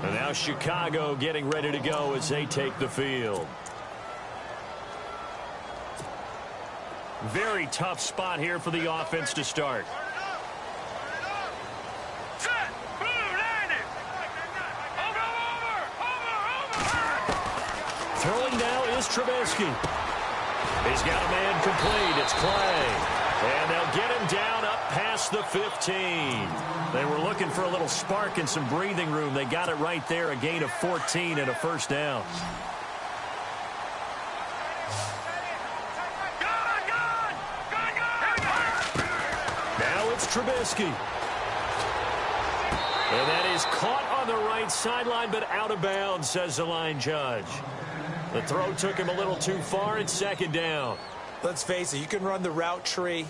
And now Chicago getting ready to go as they take the field. Very tough spot here for the offense to start. Throwing now is Trubisky. He's got a man complete. It's Clay. And they'll get him down up past the 15. They were looking for a little spark and some breathing room. They got it right there, a gain of 14 and a first down. Now it's Trubisky. And that is caught on the right sideline, but out of bounds, says the line judge. The throw took him a little too far. It's second down. Let's face it, you can run the route tree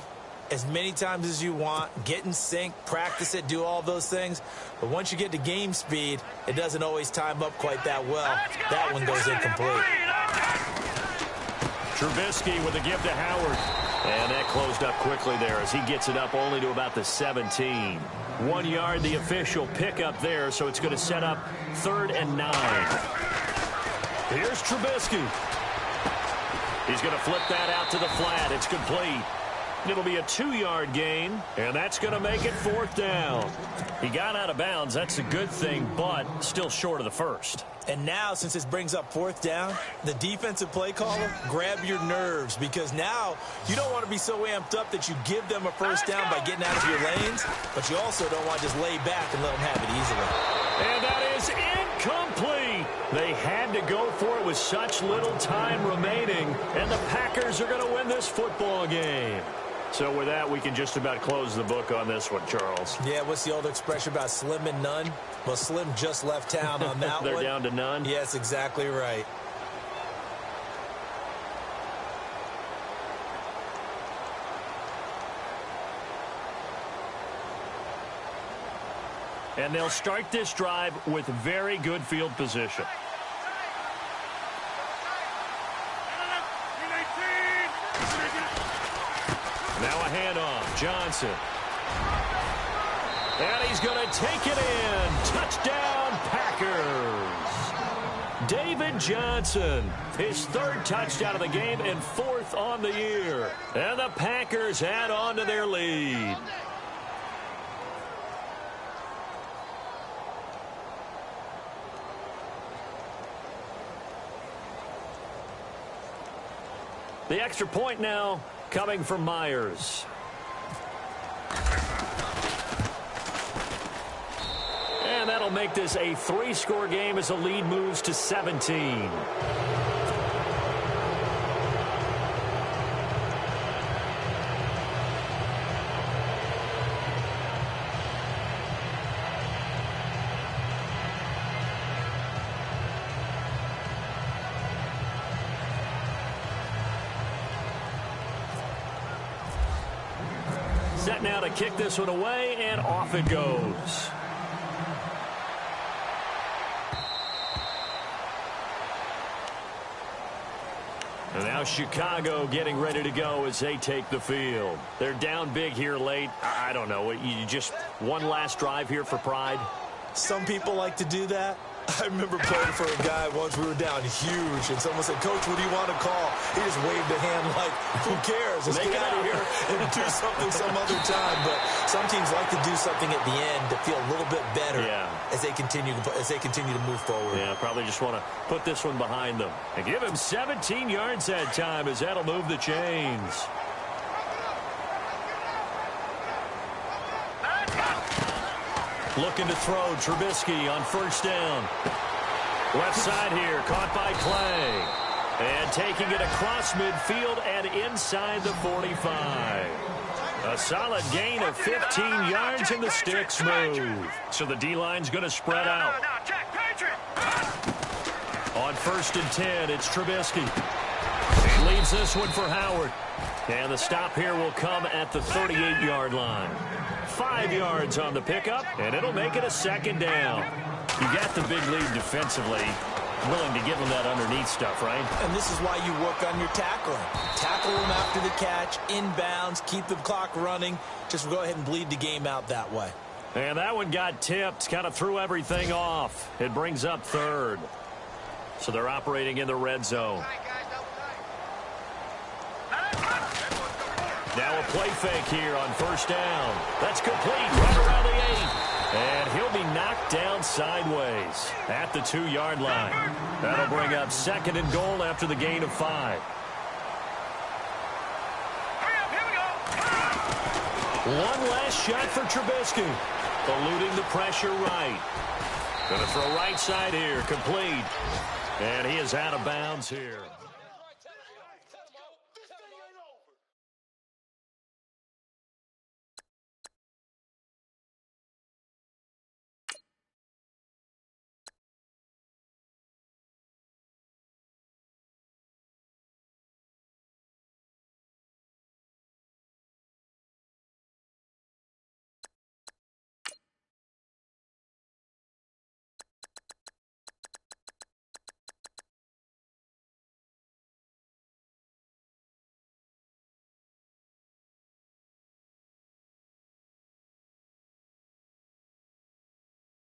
as many times as you want, get in sync, practice it, do all those things. But once you get to game speed, it doesn't always time up quite that well. That one goes incomplete. Trubisky with a give to Howard. And that closed up quickly there as he gets it up only to about the 17. 1 yard, the official pickup there, so it's going to set up 3rd and 9. Here's Trubisky. He's going to flip that out to the flat. It's complete. It'll be a 2-yard gain, and that's going to make it 4th down. He got out of bounds. That's a good thing, but still short of the first. And now, since this brings up 4th down, the defensive play caller, grab your nerves, because now you don't want to be so amped up that you give them a first down by getting out of your lanes, but you also don't want to just lay back and let them have it easily. And that is incomplete. They had to go for it with such little time remaining, and the Packers are going to win this football game. So with that, we can just about close the book on this one, Charles. Yeah, what's the old expression about slim and none? Well, Slim just left town on that They're one. down to none? Yes, exactly right. And they'll start this drive with very good field position. Now a handoff. Johnson. And he's going to take it in. Touchdown, Packers. David Johnson, his 3rd touchdown of the game and 4th on the year. And the Packers add on to their lead. The extra point now coming from Myers. And that'll make this a 3-score game as the lead moves to 17. Set now to kick this one away, and off it goes. And now Chicago getting ready to go as they take the field. They're down big here late. I don't know. You just one last drive here for pride? Some people like to do that. I remember playing for a guy once. We were down huge, and someone said, "Coach, what do you want to call?" He just waved a hand like, who cares? Let's get out of here and do something some other time. But some teams like to do something at the end to feel a little bit better as they continue to move forward. Yeah, probably just want to put this one behind them. And give him 17 yards that time as that'll move the chains. Looking to throw, Trubisky on 1st down. Left side here, caught by Clay. And taking it across midfield and inside the 45. A solid gain of 15 yards, and the sticks move. So the D-line's going to spread out. On 1st and 10, it's Trubisky. He leaves this one for Howard. And the stop here will come at the 38-yard line. 5 yards on the pickup, and it'll make it a 2nd down. You got the big lead defensively, willing to give them that underneath stuff, right? And this is why you work on your tackling. Tackle them after the catch, inbounds, keep the clock running. Just go ahead and bleed the game out that way. And that one got tipped, kind of threw everything off. It brings up 3rd. So they're operating in the red zone. Now a play fake here on 1st down. That's complete right around the 8. And he'll be knocked down sideways at the 2-yard line. That'll bring up 2nd and goal after the gain of 5. One last shot for Trubisky. Eluding the pressure right. Going to throw right side here, complete. And he is out of bounds here.